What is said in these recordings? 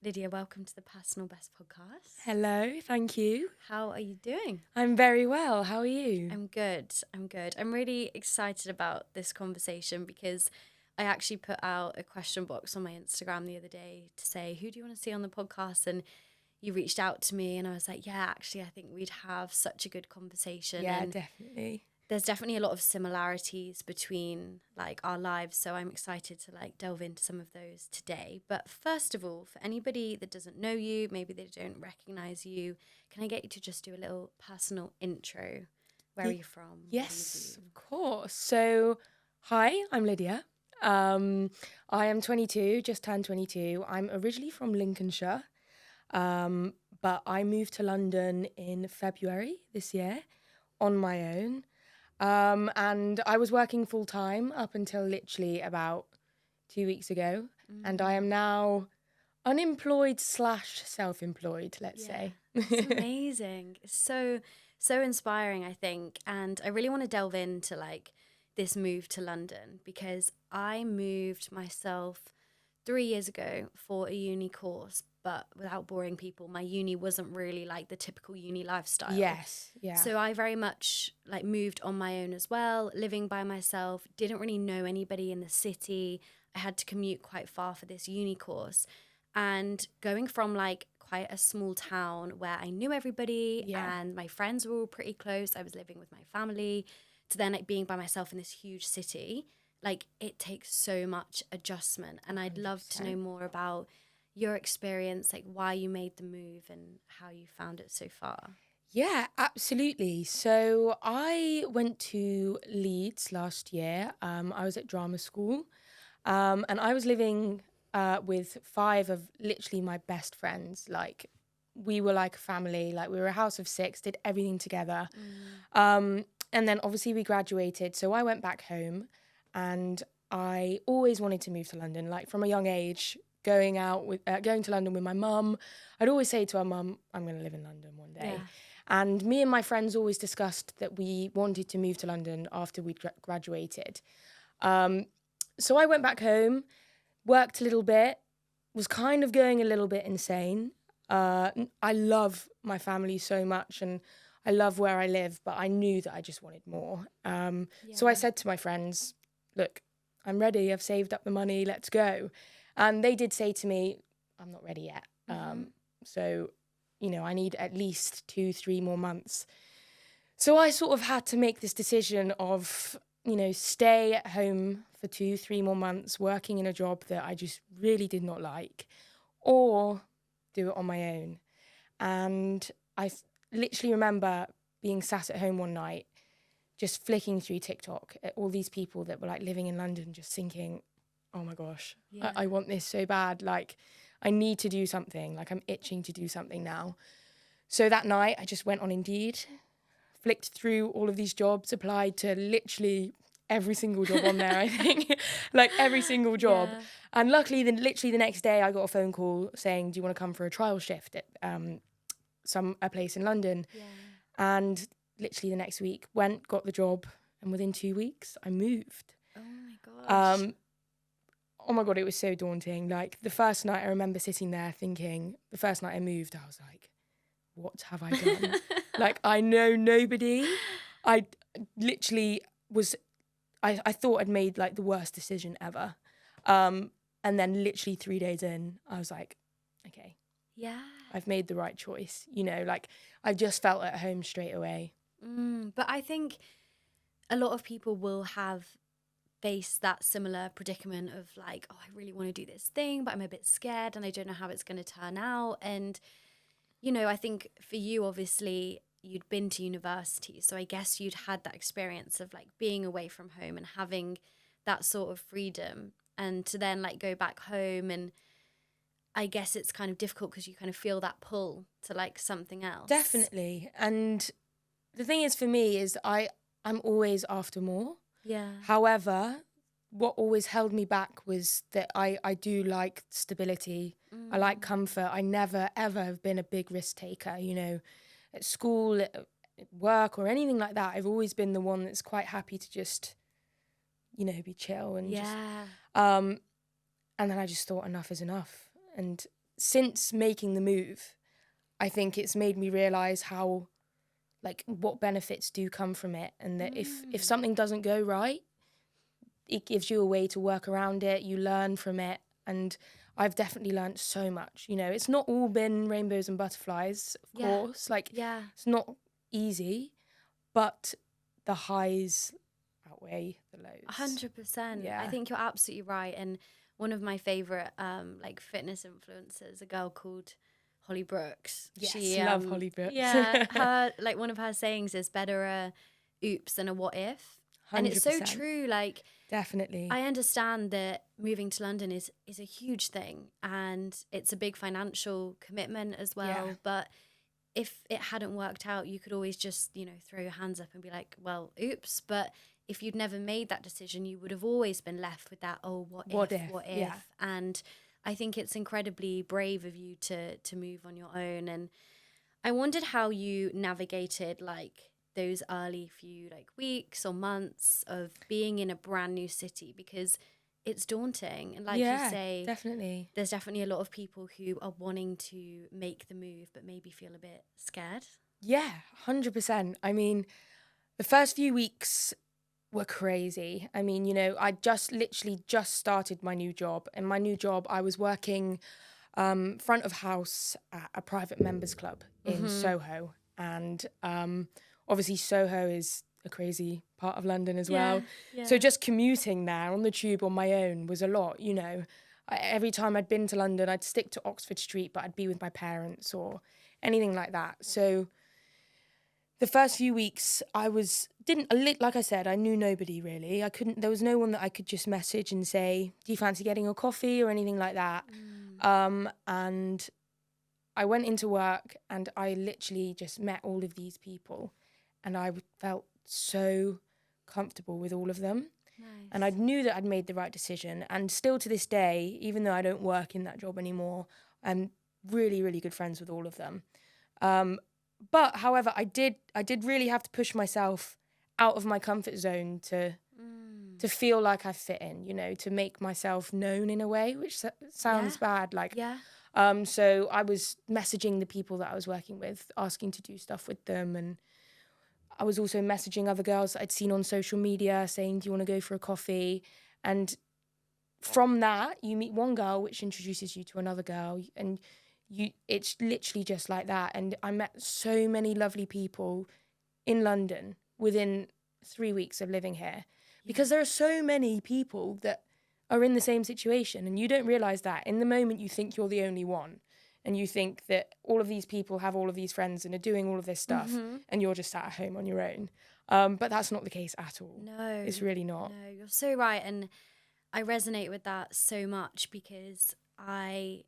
Lydia, welcome to the Personal Best podcast. Hello, thank you. How are you doing? I'm very well. How are you? I'm good. I'm really excited about this conversation because I actually put out a question box on my Instagram the other day to say, who do you want to see on the podcast? And you reached out to me and I was like, yeah, actually, I think we'd have such a good conversation. Yeah, and definitely. there's definitely a lot of similarities between like our lives, so I'm excited to like delve into some of those today. But first of all, for anybody that doesn't know you, maybe they don't recognize you, can I get you to just do a little personal intro? Where are you from? Yes, of course. So, hi, I'm Lydia. I am 22, just turned 22. I'm originally from Lincolnshire, but I moved to London in February this year on my own. And I was working full time up until literally about 2 weeks ago. And I am now unemployed / self-employed, let's say. It's amazing. It's so inspiring, I think. And I really want to delve into like this move to London because I moved myself 3 years ago for a uni course, but without boring people, my uni wasn't really like the typical uni lifestyle. Yes, yeah. So I very much like moved on my own as well, living by myself, didn't really know anybody in the city. I had to commute quite far for this uni course. And going from like quite a small town where I knew everybody and my friends were all pretty close, I was living with my family, to then like being by myself in this huge city, like it takes so much adjustment. And I'd love to know more about your experience, like why you made the move and how you found it so far. Yeah, absolutely. So I went to Leeds last year. I was at drama school, and I was living with 5 of literally my best friends. Like, we were like a family. Like, we were a house of 6, did everything together. And then obviously we graduated. So I went back home, and I always wanted to move to London. Like, from a young age, going to London with my mum. I'd always say to our mum, I'm going to live in London one day. Yeah. And me and my friends always discussed that we wanted to move to London after we'd graduated. So I went back home, worked a little bit, was kind of going a little bit insane. I love my family so much and I love where I live, but I knew that I just wanted more. So I said to my friends, look, I'm ready. I've saved up the money. Let's go. And they did say to me, I'm not ready yet. So, I need at least 2-3 more months. So I sort of had to make this decision of, stay at home for 2-3 more months, working in a job that I just really did not like, or do it on my own. And I literally remember being sat at home one night, just flicking through TikTok at all these people that were like living in London, just thinking, oh my gosh, I want this so bad. Like, I need to do something. Like, I'm itching to do something now. So that night I just went on Indeed, flicked through all of these jobs, applied to literally every single job on there, I think, like every single job. Yeah. And luckily, literally the next day I got a phone call saying, do you want to come for a trial shift at a place in London? Yeah. And literally the next week got the job, and within 2 weeks I moved. Oh my gosh. Oh my God, it was so daunting. Like, the first night I remember sitting there thinking, the first night I moved, I was like, what have I done? Like, I know nobody. I literally I thought I'd made like the worst decision ever. And then literally 3 days in, I was like, okay, Yeah. I've made the right choice. Like, I just felt at home straight away. But I think a lot of people will have faced that similar predicament of like, oh, I really want to do this thing, but I'm a bit scared and I don't know how it's going to turn out. And, I think for you, obviously, you'd been to university. So I guess you'd had that experience of like being away from home and having that sort of freedom. And to then like go back home, and I guess it's kind of difficult because you kind of feel that pull to like something else. Definitely. And the thing is, for me, is I'm always after more. Yeah. However, what always held me back was that I do like stability. I like comfort. I never, ever have been a big risk taker, at school, at work, or anything like that. I've always been the one that's quite happy to just, be chill and just... And then I just thought enough is enough. And since making the move, I think it's made me realise how, like, what benefits do come from it, and that if something doesn't go right, it gives you a way to work around it. You learn from it, and I've definitely learned so much. You know, it's not all been rainbows and butterflies, of course. Like, it's not easy, but the highs outweigh the lows. 100%. Yeah. I think you're absolutely right. And one of my favorite like fitness influencers, a girl called Holly Brooks. Yes, She, love Holly Brooks. Yeah, her, like, one of her sayings is better a oops than a what if. 100%. And it's so true. Like, definitely. I understand that moving to London is a huge thing, and it's a big financial commitment as well. Yeah. But if it hadn't worked out, you could always just, you know, throw your hands up and be like, well, oops. But if you'd never made that decision, you would have always been left with that, oh, what if? Yeah. And I think it's incredibly brave of you to move on your own. And I wondered how you navigated, like, those early few, like, weeks or months of being in a brand new city, because it's daunting. And like you say, definitely. there's definitely a lot of people who are wanting to make the move but maybe feel a bit scared. Yeah, 100%. I mean, the first few weeks were crazy. I mean, you know, I literally just started my new job. And my new job, I was working front of house at a private members club in Soho. And obviously Soho is a crazy part of London as well. Yeah. So just commuting there on the tube on my own was a lot, you know. Every time I'd been to London, I'd stick to Oxford Street, but I'd be with my parents or anything like that. So the first few weeks, like I said, I knew nobody really. There was no one that I could just message and say, do you fancy getting a coffee or anything like that? And I went into work and I literally just met all of these people, and I felt so comfortable with all of them. Nice. And I knew that I'd made the right decision. And still to this day, even though I don't work in that job anymore, I'm really, really good friends with all of them. But however, I did really have to push myself out of my comfort zone to feel like I fit in, you know, to make myself known in a way, which sounds bad. Like, so I was messaging the people that I was working with, asking to do stuff with them. And I was also messaging other girls that I'd seen on social media saying, do you want to go for a coffee? And from that, you meet one girl, which introduces you to another girl. And it's literally just like that. And I met so many lovely people in London within 3 weeks of living here, because there are so many people that are in the same situation, and you don't realise that. In the moment, you think you're the only one, and you think that all of these people have all of these friends and are doing all of this stuff, and you're just sat at home on your own. But that's not the case at all. No. It's really not. No, you're so right. And I resonate with that so much, because I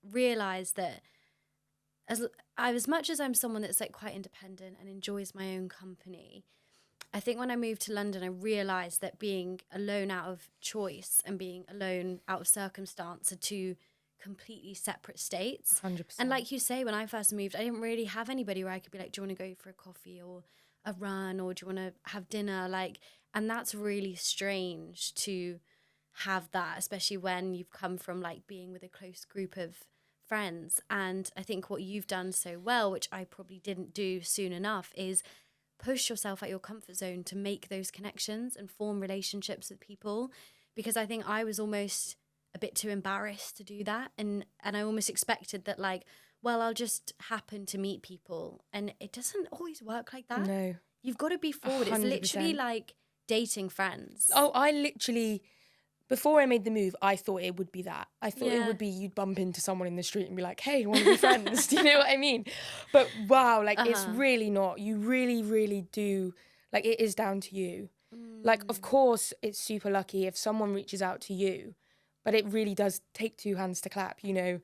realised that as much as I'm someone that's, like, quite independent and enjoys my own company, I think when I moved to London, I realised that being alone out of choice and being alone out of circumstance are two completely separate states. 100%. And like you say, when I first moved, I didn't really have anybody where I could be like, do you want to go for a coffee or a run, or do you want to have dinner? Like, and that's really strange to have that, especially when you've come from, like, being with a close group of friends. And I think what you've done so well, which I probably didn't do soon enough, is push yourself out your comfort zone to make those connections and form relationships with people. Because I think I was almost a bit too embarrassed to do that, and I almost expected that, like, well, I'll just happen to meet people, and it doesn't always work like that. No. You've got to be forward. 100%. It's literally like dating friends. Oh, before I made the move, I thought it would be that. I thought it would be you'd bump into someone in the street and be like, hey, want to be friends? Do you know what I mean? But wow, like, it's really not. You really, really do. Like, it is down to you. Like, of course, it's super lucky if someone reaches out to you, but it really does take two hands to clap, you know.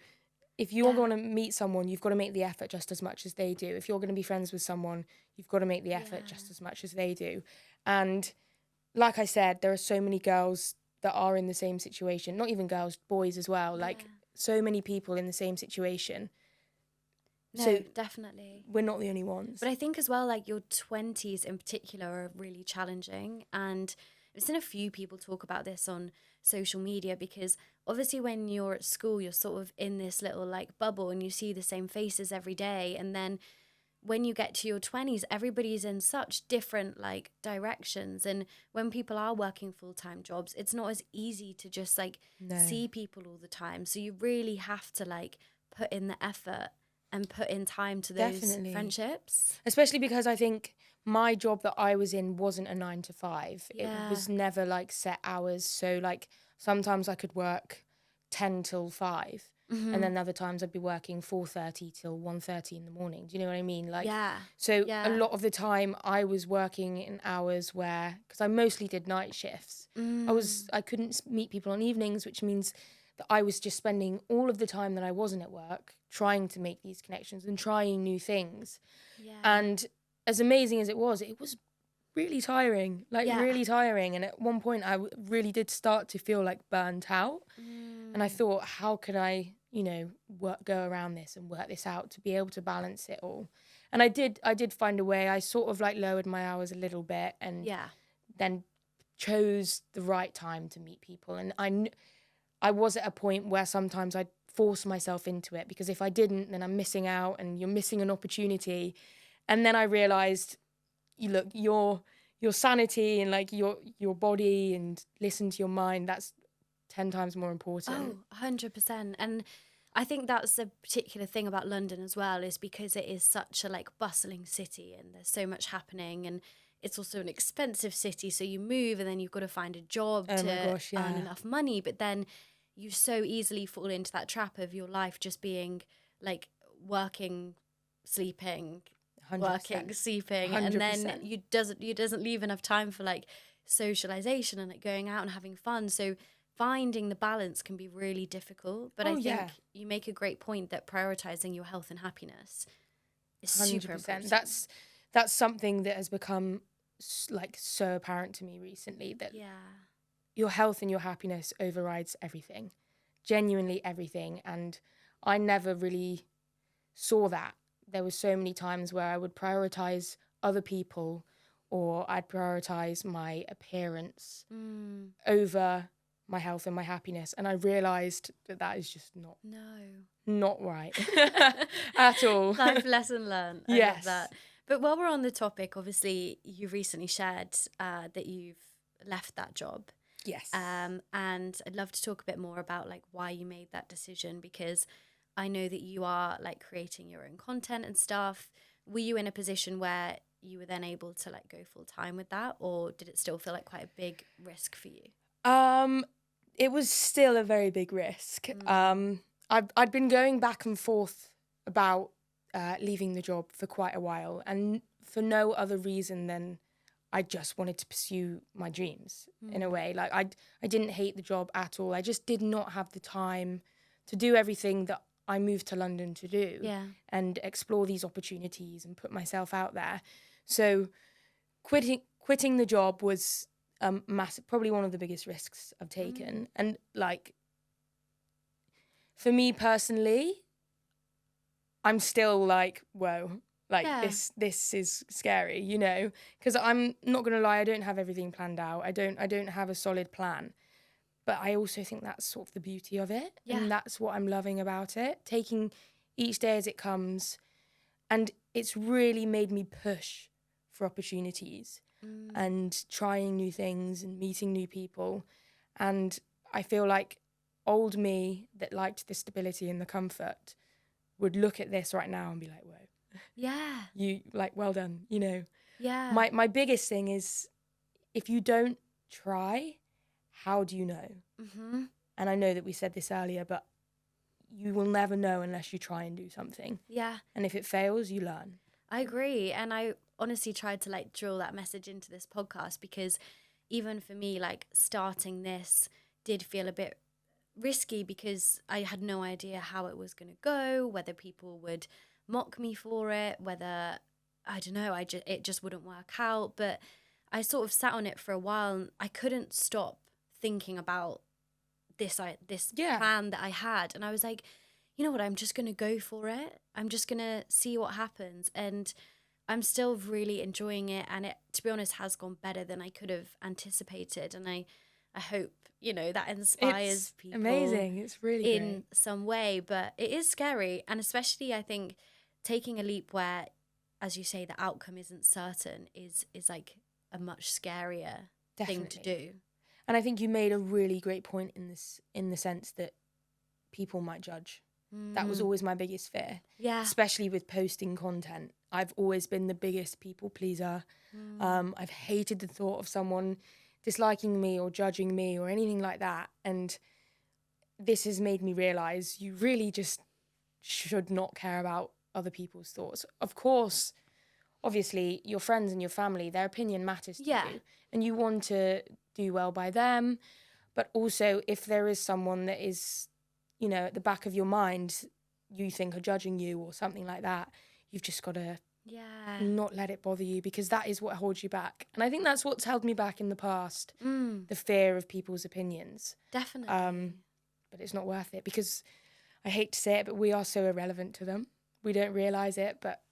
If you're going to meet someone, you've got to make the effort just as much as they do. If you're going to be friends with someone, you've got to make the effort just as much as they do. And like I said, there are so many girls that are in the same situation. Not even girls, boys as well. Like, so many people in the same situation. No, so definitely. We're not the only ones. But I think as well, like, your 20s in particular are really challenging. And I've seen a few people talk about this on social media, because obviously when you're at school, you're sort of in this little like bubble and you see the same faces every day. And then when you get to your 20s, everybody's in such different like directions. And when people are working full-time jobs, it's not as easy to just like see people all the time. So you really have to like put in the effort and put in time to those friendships. Especially because I think my job that I was in wasn't a 9 to 5. Yeah. It was never like set hours. So like sometimes I could work 10 till 5. And then other times I'd be working 4:30 till 1:30 in the morning. Do you know what I mean? Like, so a lot of the time I was working in hours where, because I mostly did night shifts, I couldn't meet people on evenings, which means that I was just spending all of the time that I wasn't at work trying to make these connections and trying new things. Yeah. And as amazing as it was really tiring, really tiring. And at one point I really did start to feel like burnt out. And I thought, how could I, go around this and work this out to be able to balance it all? And I did find a way. I sort of like lowered my hours a little bit and then chose the right time to meet people. And I was at a point where sometimes I'd force myself into it, because if I didn't, then I'm missing out and you're missing an opportunity. And then I realized, your sanity and like your body and listen to your mind, that's 10 times more important. Oh, 100%. And I think that's a particular thing about London as well, is because it is such a like bustling city and there's so much happening, and it's also an expensive city. So you move and then you've got to find a job to earn enough money. But then you so easily fall into that trap of your life just being like working, sleeping, 100%. Working, sleeping, 100%. And then you doesn't leave enough time for like socialization and like going out and having fun. So finding the balance can be really difficult. But I think you make a great point that prioritizing your health and happiness is 100%. Super important. That's something that has become like so apparent to me recently, that your health and your happiness overrides everything, genuinely everything. And I never really saw that. There were so many times where I would prioritize other people, or I'd prioritize my appearance over my health and my happiness. And I realized that is just not right at all. Life lesson learned. I love that. But while we're on the topic, obviously you recently shared that you've left that job. Yes. And I'd love to talk a bit more about like why you made that decision, because I know that you are like creating your own content and stuff. Were you in a position where you were then able to like go full time with that, or did it still feel like quite a big risk for you? It was still a very big risk. I'd been going back and forth about leaving the job for quite a while, and for no other reason than I just wanted to pursue my dreams in a way. Like I didn't hate the job at all. I just did not have the time to do everything that I moved to London to do and explore these opportunities and put myself out there. So quitting the job was massive, probably one of the biggest risks I've taken. And like, for me personally, I'm still like, whoa, like this is scary, because I'm not going to lie, I don't have everything planned out. I don't have a solid plan. But I also think that's sort of the beauty of it. Yeah. And that's what I'm loving about it. Taking each day as it comes. And it's really made me push for opportunities and trying new things and meeting new people. And I feel like old me that liked the stability and the comfort would look at this right now and be like, whoa. Yeah. You, like, well done, Yeah. My biggest thing is, if you don't try, how do you know? And I know that we said this earlier, but you will never know unless you try and do something. Yeah. And if it fails, you learn. I agree. And I honestly tried to like drill that message into this podcast, because even for me, like starting this did feel a bit risky, because I had no idea how it was going to go, whether people would mock me for it, whether, I don't know, it just wouldn't work out. But I sort of sat on it for a while, and I couldn't stop thinking about this plan that I had. And I was like, you know what, I'm just going to go for it. I'm just going to see what happens. And I'm still really enjoying it, and it, to be honest, has gone better than I could have anticipated. And I hope, you know, that inspires It's people amazing. It's really great. in some way. But it is scary, and especially I think taking a leap where, as you say, the outcome isn't certain is like a much scarier thing to Definitely. do. And I think you made a really great point in the sense that people might judge. That was always my biggest fear, Yeah. especially with posting content. I've always been the biggest people pleaser. I've hated the thought of someone disliking me or judging me or anything like that. And this has made me realize you really just should not care about other people's thoughts. Of course, obviously, your friends and your family, their opinion matters to Yeah. you, and you want to do well by them. But also, if there is someone that is, you know, at the back of your mind, you think are judging you or something like that, you've just got to Yeah. not let it bother you, because that is what holds you back. And I think that's what's held me back in the past, the fear of people's opinions. Definitely. But it's not worth it, because I hate to say it, but we are so irrelevant to them. We don't realise it, but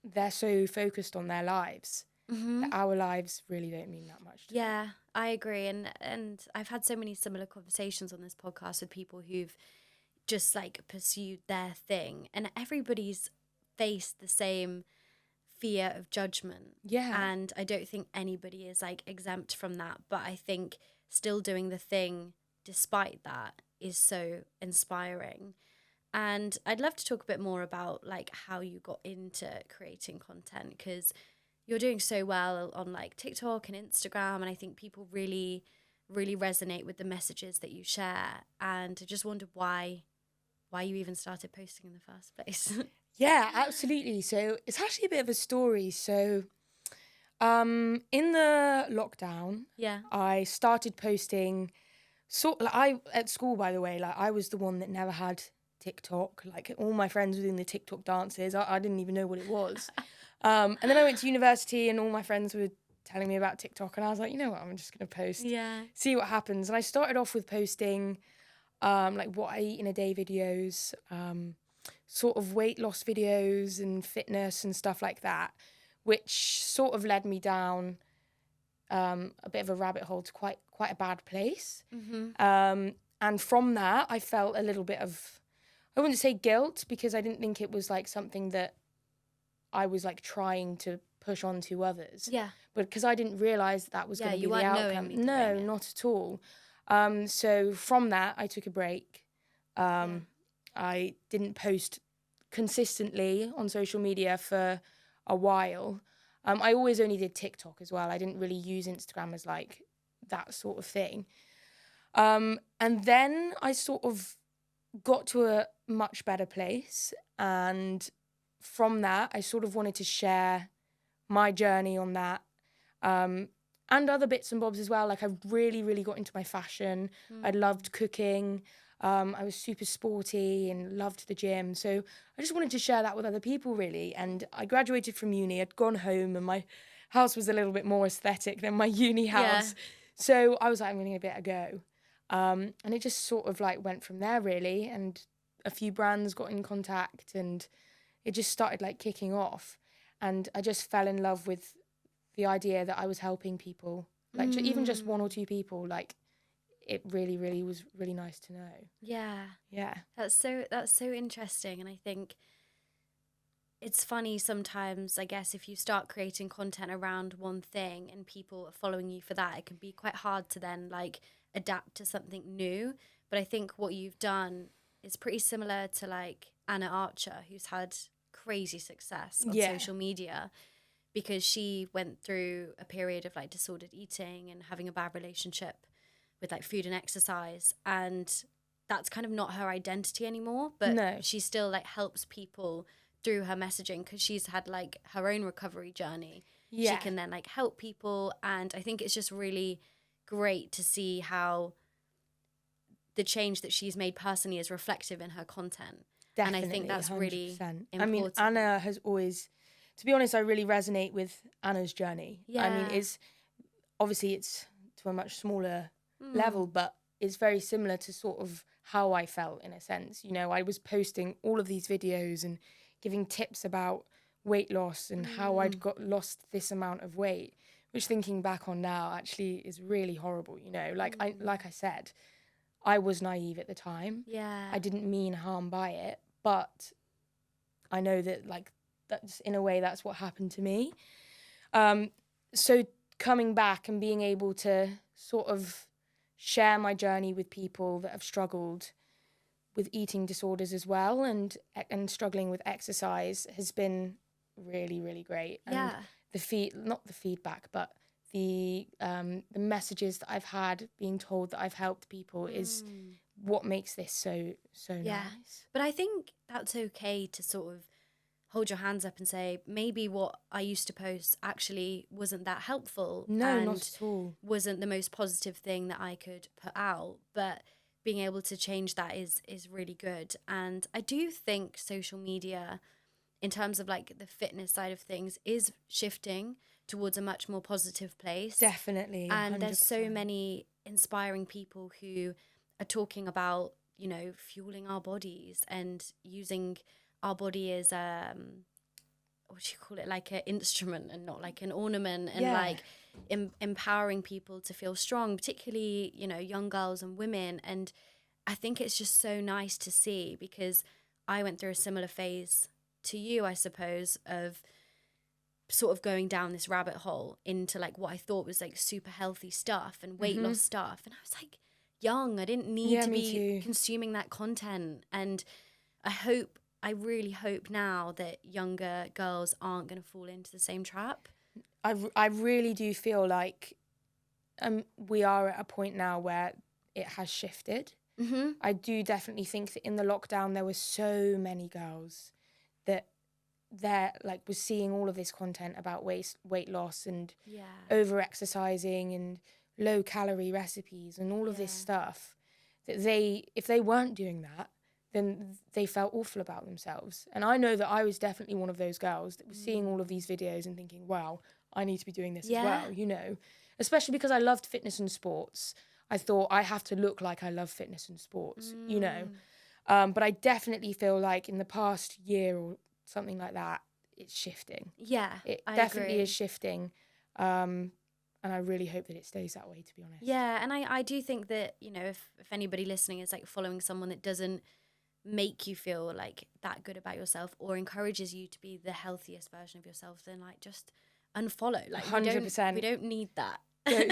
they're so focused on their lives that our lives really don't mean that much to them. Yeah, I agree. And I've had so many similar conversations on this podcast with people who've just like pursued their thing, and everybody's faced the same fear of judgment. Yeah. And I don't think anybody is like exempt from that, but I think still doing the thing despite that is so inspiring. And I'd love to talk a bit more about like how you got into creating content, because you're doing so well on like TikTok and Instagram, and I think people really resonate with the messages that you share. And I just wondered why you even started posting in the first place. Yeah, absolutely. So it's actually a bit of a story. So in the lockdown, Yeah. I started posting I at school, by the way, like I was the one that never had TikTok. Like all my friends were doing the TikTok dances. I didn't even know what it was. And then I went to university and all my friends were telling me about TikTok, and I was like, you know what, I'm just gonna post, Yeah. see what happens. And I started off with posting like what I eat in a day videos, sort of weight loss videos and fitness and stuff like that, which sort of led me down a bit of a rabbit hole to quite a bad place. And from that, I felt a little bit of, I wouldn't say guilt, because I didn't think it was like something that I was like trying to push on to others. Yeah. But because I didn't realise that was going to be you the weren't outcome. knowingly No, doing it. not at all. So from that, I took a break. I didn't post consistently on social media for a while. I always only did TikTok as well. I didn't really use Instagram as like that sort of thing. And then I sort of got to a much better place. And from that, I sort of wanted to share my journey on that. And other bits and bobs as well. Like I really got into my fashion. I loved cooking. I was super sporty and loved the gym. So I just wanted to share that with other people, really. And I graduated from uni. I'd gone home and my house was a little bit more aesthetic than my uni house. Yeah. So I was like, I'm going to give it a go. And it just sort of like went from there, really. And a few brands got in contact and it just started like kicking off. And I just fell in love with the idea that I was helping people, like even just one or two people. Like it really was really nice to know. Yeah. Yeah. That's so interesting. And I think it's funny sometimes, I guess, if you start creating content around one thing and people are following you for that, it can be quite hard to then like adapt to something new. But I think what you've done is pretty similar to like Anna Archer, who's had crazy success on social media, because she went through a period of like disordered eating and having a bad relationship with like food and exercise, and that's kind of not her identity anymore, but No. she still like helps people through her messaging, because she's had like her own recovery journey. Yeah. She can then like help people, and I think it's just really great to see how the change that she's made personally is reflective in her content. Definitely, and I think that's 100%. really important. I mean, Anna has always, to be honest, I really resonate with Anna's journey. Yeah. I mean, it's to a much smaller level, but it's very similar to sort of how I felt in a sense. You know, I was posting all of these videos and giving tips about weight loss and how I'd lost this amount of weight, which thinking back on now actually is really horrible, you know. Like I said, I was naive at the time. Yeah. I didn't mean harm by it, but I know that like that's in a way that's what happened to me. So coming back and being able to sort of share my journey with people that have struggled with eating disorders as well and struggling with exercise has been really, really great. Yeah. And not the feedback, but the messages that I've had being told that I've helped people is what makes this so nice. But I think that's okay to sort of hold your hands up and say, maybe what I used to post actually wasn't that helpful. No, and not at all. Wasn't the most positive thing that I could put out. But being able to change that is really good. And I do think social media, in terms of like the fitness side of things, is shifting towards a much more positive place. Definitely. And 100%. there's so many inspiring people who are talking about, you know, fueling our bodies and using our body as what do you call it, like an instrument and not like an ornament, and like empowering people to feel strong, particularly, you know, young girls and women. And I think it's just so nice to see, because I went through a similar phase to you, I suppose, of sort of going down this rabbit hole into like what I thought was like super healthy stuff and weight loss stuff, and I was like young, I didn't need to be consuming that content. And I really hope now that younger girls aren't going to fall into the same trap. I really do feel like we are at a point now where it has shifted. Mm-hmm. I do definitely think that in the lockdown there were so many girls that was seeing all of this content about weight loss and over exercising and low calorie recipes and all of this stuff, that if they weren't doing that, then they felt awful about themselves. And I know that I was definitely one of those girls that was seeing all of these videos and thinking, wow, I need to be doing this as well, you know, especially because I loved fitness and sports. I thought I have to look like I love fitness and sports, you know. But I definitely feel like in the past year or something like that, it's shifting. Yeah, it definitely is shifting. And I really hope that it stays that way, to be honest. Yeah, and I do think that, you know, if anybody listening is like following someone that doesn't make you feel like that good about yourself or encourages you to be the healthiest version of yourself, then like just unfollow. Like 100%. We don't need that.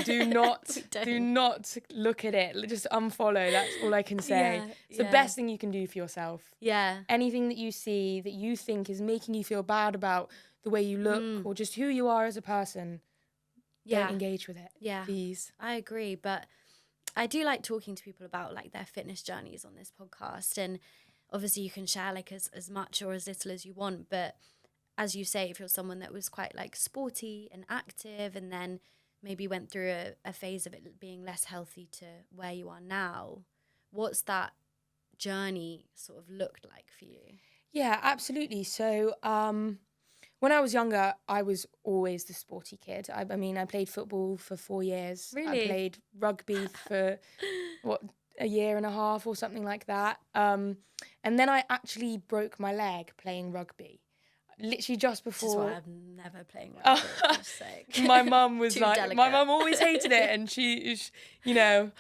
Do not look at it. Just unfollow. That's all I can say. It's the best thing you can do for yourself. Yeah. Anything that you see that you think is making you feel bad about the way you look or just who you are as a person, don't engage with it. Yeah. Please. I agree. But I do like talking to people about like their fitness journeys on this podcast. And obviously you can share like as much or as little as you want. But as you say, if you're someone that was quite like sporty and active and then maybe went through a phase of it being less healthy to where you are now, what's that journey sort of looked like for you? Yeah, absolutely. So when I was younger, I was always the sporty kid. I mean, I played football for 4 years. Really? I played rugby for, a year and a half or something like that. And then I actually broke my leg playing rugby. Literally just before. This is why I'm never playing rugby. My mum was like, delicate. my mum always hated it, and she you know,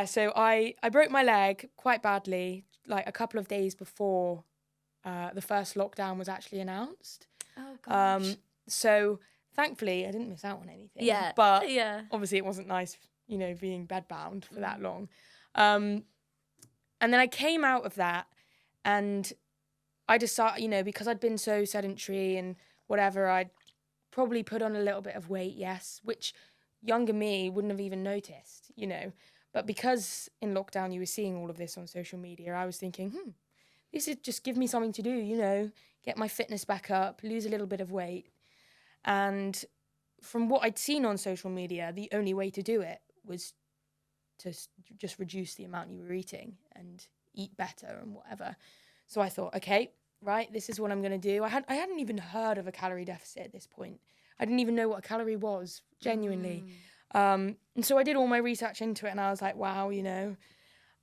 so I broke my leg quite badly, like a couple of days before the first lockdown was actually announced. Oh gosh. So thankfully I didn't miss out on anything. Yeah. But obviously it wasn't nice, you know, being bedbound for that long. And then I came out of that, and I decided, you know, because I'd been so sedentary and whatever, I'd probably put on a little bit of weight, yes, which younger me wouldn't have even noticed, you know. But because in lockdown you were seeing all of this on social media, I was thinking, this is just give me something to do, you know, get my fitness back up, lose a little bit of weight. And from what I'd seen on social media, the only way to do it was to just reduce the amount you were eating and eat better and whatever. So I thought, okay, right, this is what I'm going to do. I hadn't even heard of a calorie deficit at this point. I didn't even know what a calorie was, genuinely. And so I did all my research into it, and I was like, wow, you know.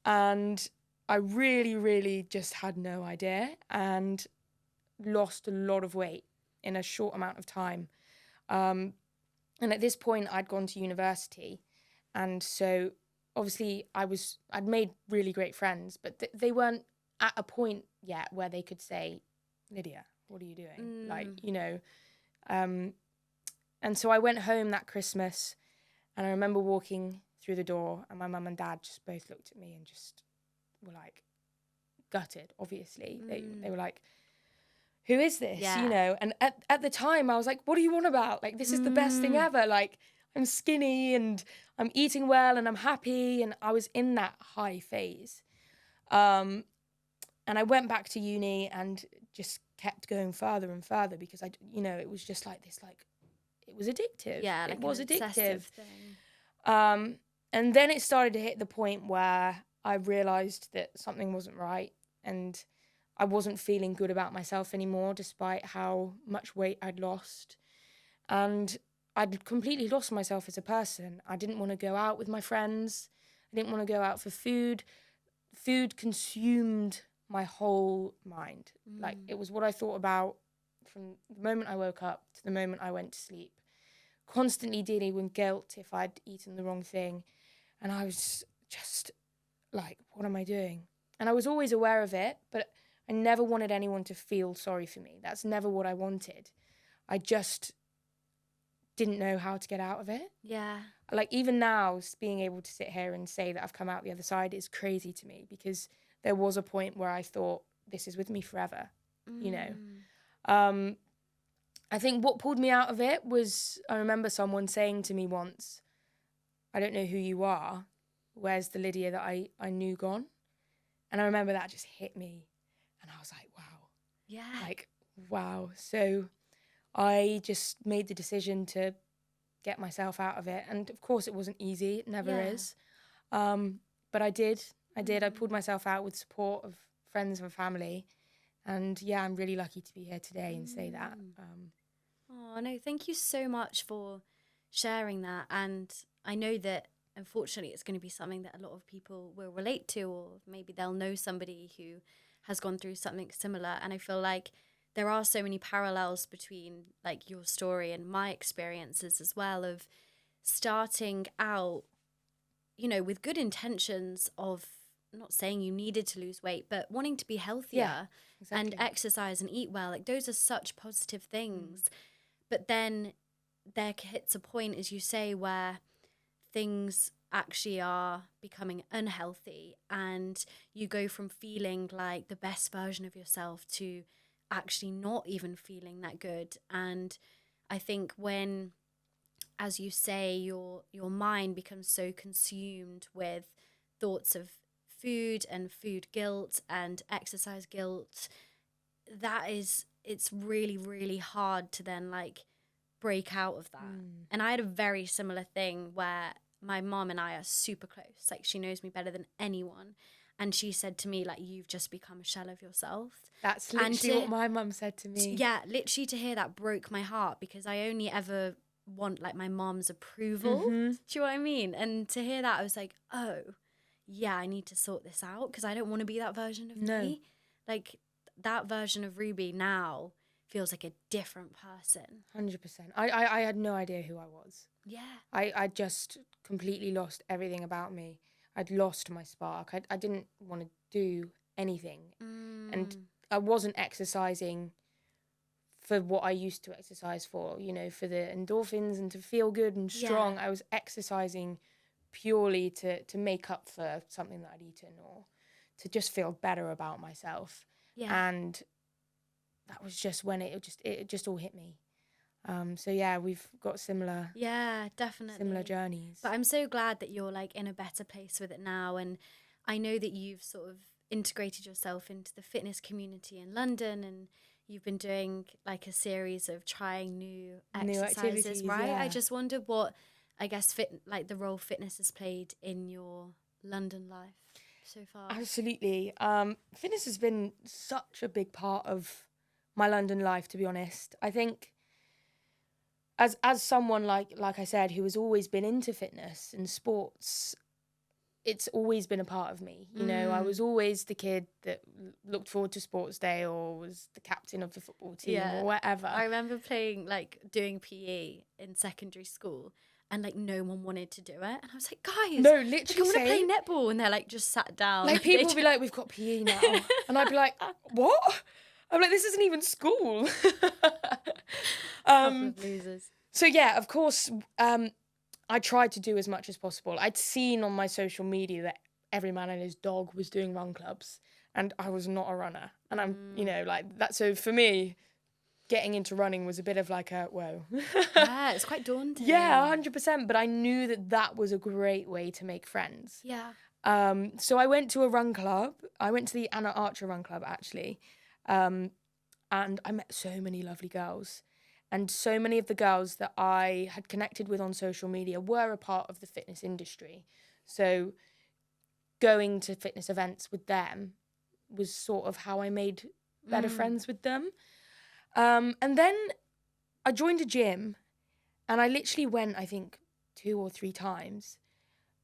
And I really, really just had no idea. And lost a lot of weight in a short amount of time. And at this point, I'd gone to university. And so obviously I'd made really great friends, but they weren't at a point yet where they could say, Lydia, what are you doing? Like, you know, and so I went home that Christmas, and I remember walking through the door, and my mum and dad just both looked at me and just were like gutted, obviously. They were like, who is this? Yeah. You know, and at the time I was like, what do you want about? Like, this is the best thing ever. Like, I'm skinny and I'm eating well and I'm happy. And I was in that high phase. And I went back to uni and just kept going further and further because it was just like this, like, it was addictive. Yeah, like it was an addictive obsessive thing. And then it started to hit the point where I realized that something wasn't right, and I wasn't feeling good about myself anymore, despite how much weight I'd lost. And I'd completely lost myself as a person. I didn't want to go out with my friends. I didn't want to go out for food. Food consumed my whole mind. Like, it was what I thought about from the moment I woke up to the moment I went to sleep. Constantly dealing with guilt if I'd eaten the wrong thing. And I was just like, what am I doing? And I was always aware of it, but I never wanted anyone to feel sorry for me. That's never what I wanted. I just didn't know how to get out of it. Yeah. Like, even now, being able to sit here and say that I've come out the other side is crazy to me, because there was a point where I thought, this is with me forever, you know? I think what pulled me out of it was, I remember someone saying to me once, I don't know who you are. Where's the Lydia that I knew gone? And I remember that just hit me. And I was like, wow. Yeah. Like, wow. So I just made the decision to get myself out of it. And of course, it wasn't easy. It never is. But I did. I pulled myself out with support of friends and family. And yeah, I'm really lucky to be here today and say that. Oh, no, thank you so much for sharing that. And I know that, unfortunately, it's going to be something that a lot of people will relate to, or maybe they'll know somebody who has gone through something similar. And I feel like there are so many parallels between, like, your story and my experiences as well, of starting out, you know, with good intentions of, not saying you needed to lose weight, but wanting to be healthier and exercise and eat well. Like, those are such positive things. But then there hits a point, as you say, where things actually are becoming unhealthy, and you go from feeling like the best version of yourself to actually not even feeling that good. And I think when, as you say, your mind becomes so consumed with thoughts of food and food guilt and exercise guilt, it's really, really hard to then, like, break out of that. And I had a very similar thing where my mom and I are super close. Like, she knows me better than anyone. And she said to me, like, you've just become a shell of yourself. That's literally what my mum said to me. Yeah, literally, to hear that broke my heart, because I only ever want, like, my mom's approval. Do you know what I mean? And to hear that, I was like, oh, yeah, I need to sort this out, because I don't want to be that version of me. Like, that version of Ruby now feels like a different person. 100%. I had no idea who I was. Yeah. I just completely lost everything about me. I'd lost my spark. I didn't want to do anything. And I wasn't exercising for what I used to exercise for, you know, for the endorphins and to feel good and strong. I was exercising purely to make up for something that I'd eaten, or to just feel better about myself. And that was just when it just all hit me. So yeah, we've got similar journeys. But I'm so glad that you're, like, in a better place with it now. And I know that you've sort of integrated yourself into the fitness community in London, and you've been doing, like, a series of trying new exercises, right? I just wondered what, I guess, the role fitness has played in your London life so far. Absolutely. Fitness has been such a big part of my London life, to be honest. I think as someone like I said, who has always been into fitness and sports, it's always been a part of me. You know, I was always the kid that looked forward to sports day or was the captain of the football team or whatever. I remember playing, like, doing PE in secondary school, and like no one wanted to do it, and I was like, guys, No, like, literally I want to play same. netball, and they're like just sat down. Like, people would be like, we've got PE now. And I'd be like, what? I'm like, this isn't even school. Couple of losers. So yeah, of course, I tried to do as much as possible. I'd seen on my social media that every man and his dog was doing run clubs, and I was not a runner. And I'm, you know, like that. So for me, getting into running was a bit of like a, whoa. Yeah, it's quite daunting. Yeah, 100%. But I knew that that was a great way to make friends. Yeah. So I went to a run club. I went to the Anna Archer Run Club, actually. And I met so many lovely girls. And so many of the girls that I had connected with on social media were a part of the fitness industry. So going to fitness events with them was sort of how I made better friends with them. And then I joined a gym, and I literally went, I think, 2 or 3 times.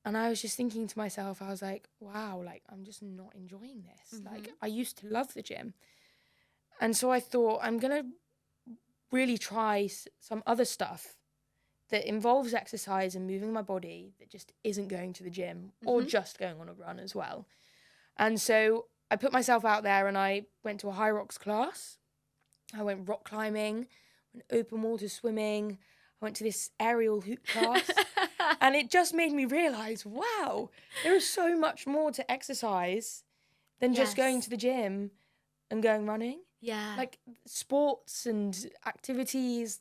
And I was just thinking to myself, I was like, wow, like, I'm just not enjoying this. Like, I used to love the gym. And so I thought, I'm going to really try some other stuff that involves exercise and moving my body that just isn't going to the gym or just going on a run as well. And so I put myself out there, and I went to a high rocks class. I went rock climbing, went open water swimming. I went to this aerial hoop class. And it just made me realise, wow, there is so much more to exercise than just going to the gym and going running. Yeah. Like, sports and activities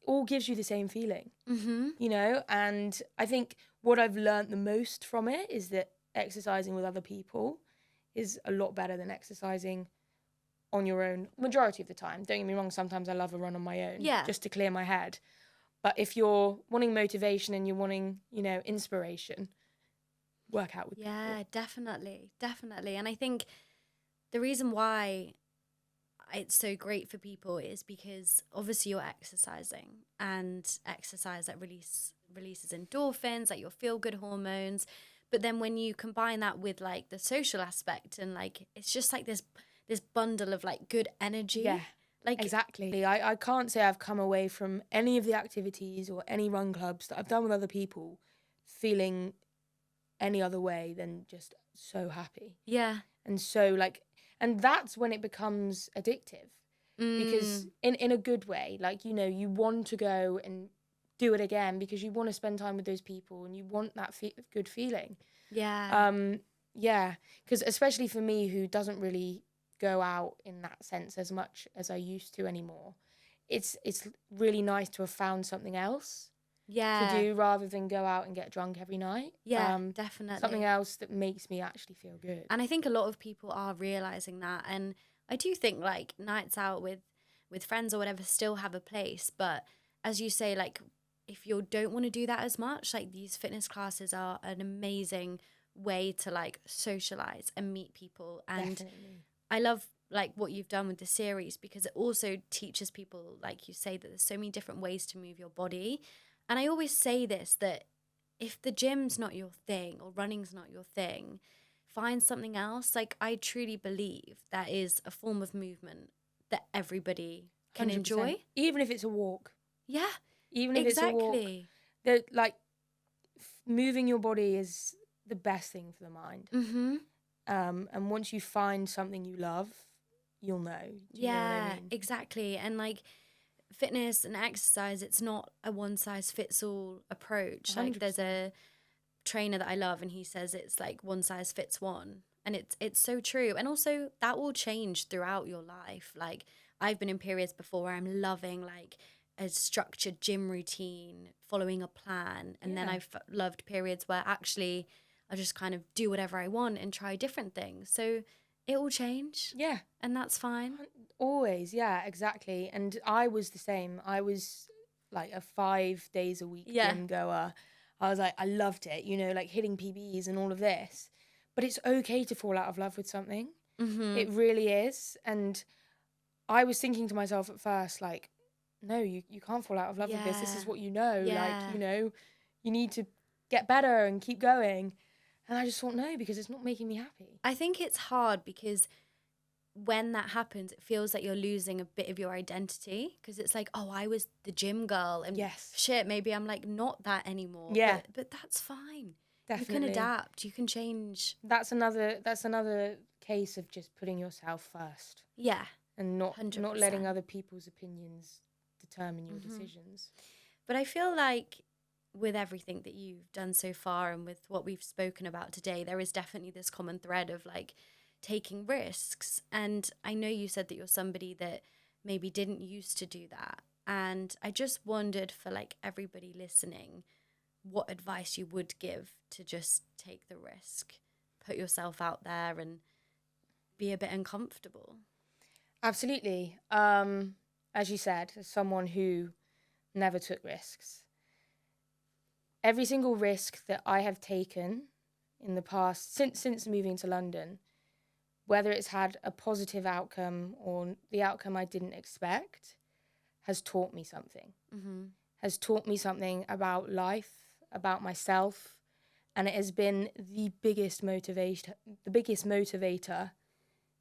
all gives you the same feeling, you know? And I think what I've learned the most from it is that exercising with other people is a lot better than exercising on your own majority of the time. Don't get me wrong, sometimes I love a run on my own just to clear my head. But if you're wanting motivation and you're wanting, you know, inspiration, work out with people. Yeah, definitely. And I think the reason why it's so great for people is because obviously you're exercising, and exercise that releases endorphins, like your feel-good hormones. But then when you combine that with like the social aspect, and like it's just like this bundle of like good energy. Yeah. Like, exactly. I can't say I've come away from any of the activities or any run clubs that I've done with other people feeling any other way than just so happy. Yeah. And so like, and that's when it becomes addictive, because in a good way, like, you know, you want to go and do it again because you want to spend time with those people and you want that good feeling. Yeah. Yeah. Because especially for me, who doesn't really go out in that sense as much as I used to anymore, it's really nice to have found something else to do rather than go out and get drunk every night. Yeah, definitely. Something else that makes me actually feel good. And I think a lot of people are realizing that, and I do think like nights out with friends or whatever still have a place, but as you say, like if you don't want to do that as much, like these fitness classes are an amazing way to like socialize and meet people. And Definitely. I love like what you've done with the series, because it also teaches people, like you say, that there's so many different ways to move your body. And I always say this, that if the gym's not your thing or running's not your thing, find something else. Like, I truly believe that is a form of movement that everybody can 100%. enjoy. Even if it's a walk. Yeah, Even if it's a walk. That, like, moving your body is the best thing for the mind. And once you find something you love, you'll know. Do you know what I mean? Exactly. And like fitness and exercise, it's not a one size fits all approach. 100%. Like, there's a trainer that I love, and he says it's like one size fits one, and it's so true. And also that will change throughout your life. Like, I've been in periods before where I'm loving like a structured gym routine, following a plan, and then I've loved periods where actually I just kind of do whatever I want and try different things. So it will change. Yeah. And that's fine. Always, yeah, exactly. And I was the same. I was like a 5 days a week gym goer. I was like, I loved it, you know, like hitting PBs and all of this. But it's okay to fall out of love with something. It really is. And I was thinking to myself at first, like, no, you can't fall out of love with this. This is what you know. Like, you know, you need to get better and keep going. And I just thought, no, because it's not making me happy. I think it's hard because when that happens, it feels like you're losing a bit of your identity, because it's like, oh, I was the gym girl, and Yes. shit, maybe I'm like not that anymore. Yeah. But that's fine. Definitely. You can adapt. You can change. That's another case of just putting yourself first. Yeah. And not 100%. letting other people's opinions determine your decisions. But I feel like with everything that you've done so far and with what we've spoken about today, there is definitely this common thread of like taking risks. And I know you said that you're somebody that maybe didn't used to do that. And I just wondered, for like everybody listening, what advice you would give to just take the risk, put yourself out there and be a bit uncomfortable. Absolutely. As you said, as someone who never took risks, every single risk that I have taken in the past, since moving to London, whether it's had a positive outcome or the outcome I didn't expect, has taught me something. Has taught me something about life, about myself, and it has been the biggest motivator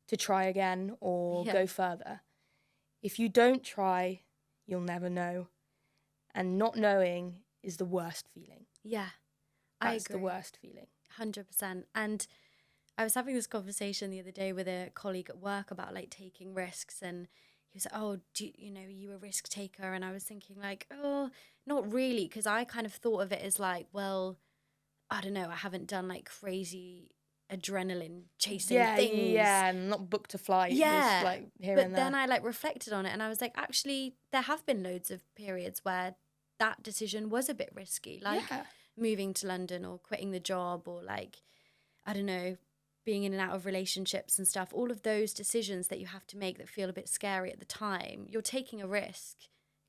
to try again or go further. If you don't try, you'll never know. And not knowing is the worst feeling. Yeah, That's I agree. the worst feeling. 100%. And I was having this conversation the other day with a colleague at work about like taking risks, and he was like, oh, are you a risk taker? And I was thinking like, oh, not really, because I kind of thought of it as like, well, I don't know, I haven't done like crazy adrenaline chasing things. Yeah, and not booked a flight. Yeah, just like here but and there. then I like reflected on it, and I was like, actually, there have been loads of periods where that decision was a bit risky, like moving to London or quitting the job, or like, I don't know, being in and out of relationships and stuff. All of those decisions that you have to make that feel a bit scary at the time, you're taking a risk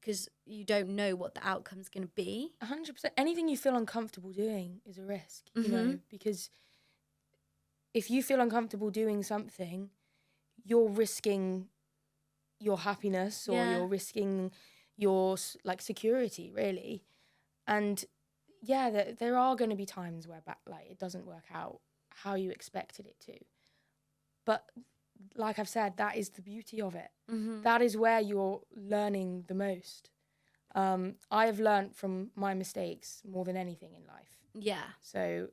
because you don't know what the outcome's going to be. 100%. Anything you feel uncomfortable doing is a risk, you know, because if you feel uncomfortable doing something, you're risking your happiness, or you're risking your like security, really. And yeah, there are going to be times where like it doesn't work out how you expected it to. But like I've said, that is the beauty of it. That is where you're learning the most. I have learned from my mistakes more than anything in life. Yeah. So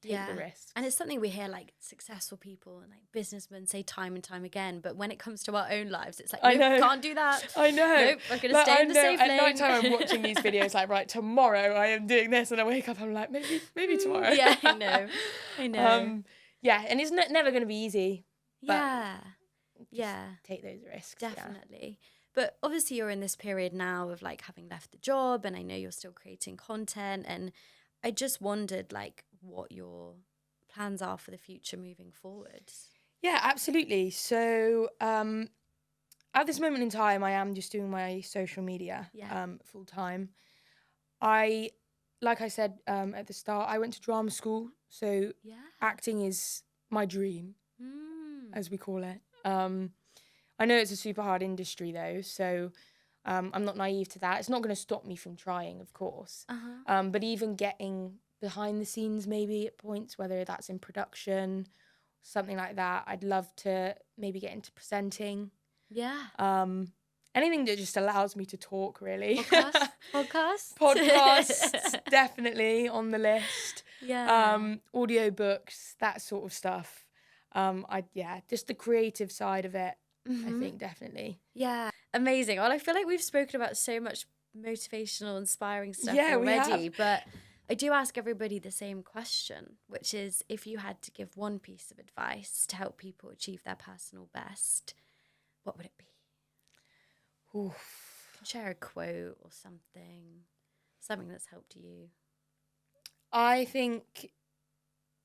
take the risks. And it's something we hear like successful people and like businessmen say time and time again. But when it comes to our own lives, it's like, nope, can't do that. I know. Nope, we're going to stay in the safe lane. At night time, I'm watching these videos like, right, tomorrow I am doing this. And I wake up, I'm like, maybe tomorrow. Yeah, I know. Yeah, and it's never going to be easy. Yeah. Take those risks. Definitely. Yeah. But obviously you're in this period now of like having left the job, and I know you're still creating content, and I just wondered like what your plans are for the future moving forward. Yeah, absolutely. So at this moment in time, I am just doing my social media full time. Like I said at the start, I went to drama school, so acting is my dream, as we call it. I know it's a super hard industry though, so I'm not naive to that. It's not going to stop me from trying, of course. But even getting behind the scenes maybe at points, whether that's in production, something like that, I'd love to maybe get into presenting. Yeah. Anything that just allows me to talk, really. Podcasts, definitely on the list. Yeah. Audiobooks, that sort of stuff. Just the creative side of it. I think definitely. Yeah, amazing. Well, I feel like we've spoken about so much motivational, inspiring stuff already, but I do ask everybody the same question, which is, if you had to give one piece of advice to help people achieve their personal best, what would it be? Oof. You can share a quote or something that's helped you. I think,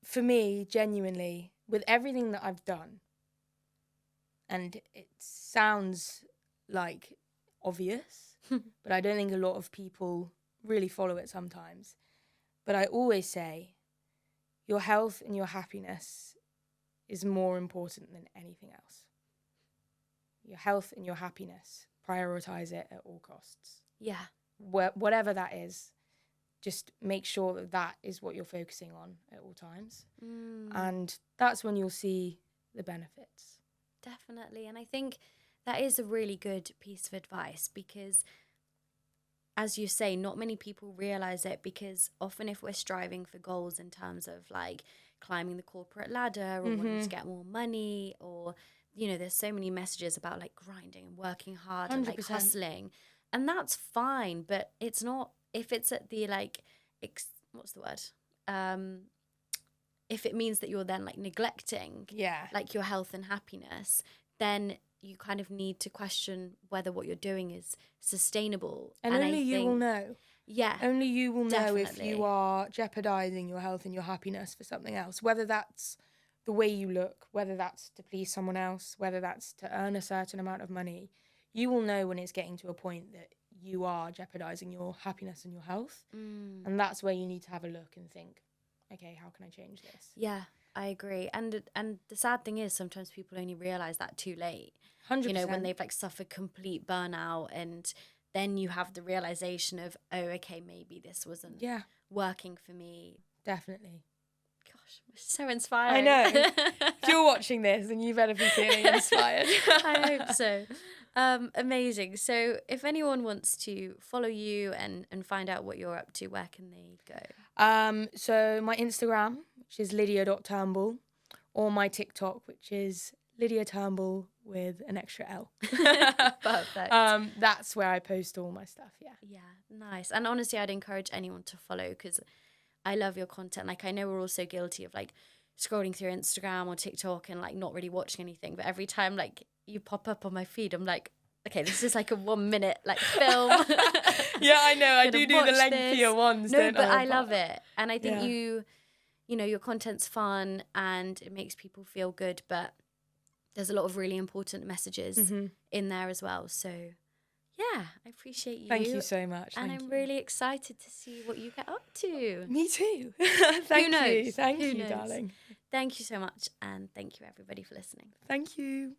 for me, genuinely, with everything that I've done, and it sounds like obvious, but I don't think a lot of people really follow it sometimes. But I always say, your health and your happiness is more important than anything else. Your health and your happiness, prioritize it at all costs. Yeah. Whatever that is, just make sure that that is what you're focusing on at all times. Mm. And that's when you'll see the benefits. Definitely. And I think that is a really good piece of advice because, as you say, not many people realize it, because often if we're striving for goals in terms of like climbing the corporate ladder or wanting to get more money, or, you know, there's so many messages about like grinding and working hard and like 100%. hustling, and that's fine, but it's not, if it's at the like, what's the word? If it means that you're then like neglecting like your health and happiness, then you kind of need to question whether what you're doing is sustainable. And only you will know. Yeah. Only you will know if definitely. you are jeopardizing your health and your happiness for something else, whether that's the way you look, whether that's to please someone else, whether that's to earn a certain amount of money. You will know when it's getting to a point that you are jeopardizing your happiness and your health. And that's where you need to have a look and think, okay, how can I change this? Yeah, I agree. And the sad thing is sometimes people only realize that too late. 100%. You know, when they've like suffered complete burnout, and then you have the realization of, oh, okay, maybe this wasn't working for me. Definitely. Gosh, so inspiring. I know. If you're watching this, then you better be feeling inspired. I hope so. Amazing. So if anyone wants to follow you and find out what you're up to, where can they go? So my Instagram, which is lydia.turnbull, or my TikTok, which is Lydia Turnbull with an extra L. Perfect. That's where I post all my stuff, Yeah, nice. And honestly, I'd encourage anyone to follow, because I love your content. Like, I know we're also guilty of like scrolling through Instagram or TikTok and like not really watching anything, but every time like you pop up on my feed, I'm like, okay, this is like a 1 minute like film. Yeah, I know. I do the lengthier ones. No, but I love it. And I think you know, your content's fun and it makes people feel good, but there's a lot of really important messages in there as well. So yeah, I appreciate you. Thank you so much. And I'm really excited to see what you get up to. Me too. Thank you. Thank you, darling. Thank you so much. And thank you everybody for listening. Thank you.